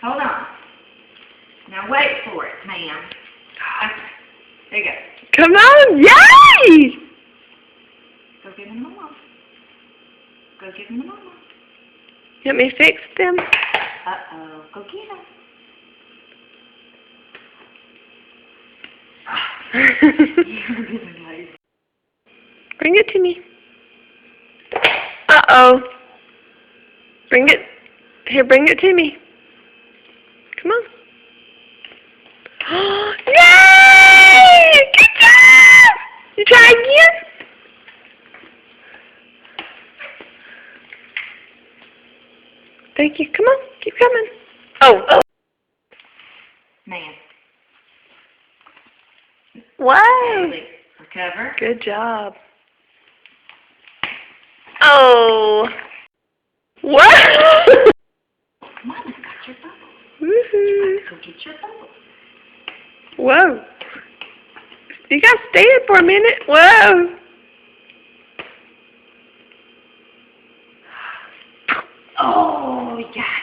Hold on. Now wait for it, ma'am. Okay. There you go. Come on, yay! Go give him to Mama. Go give him to Mama. You want me to fix them? Uh-oh. Go get him. You're really lazy. Bring it to me. Uh-oh. Bring it. Here, bring it to me. Come on. Yay! Good job! You try again? Thank you. Come on. Keep coming. Oh. Man. Wow. Haley, recover. Good job. Oh. What? Mama's got your bubble. Woohoo. Go get your bubble. Whoa. You gotta stand for a minute. Whoa. Oh, yeah.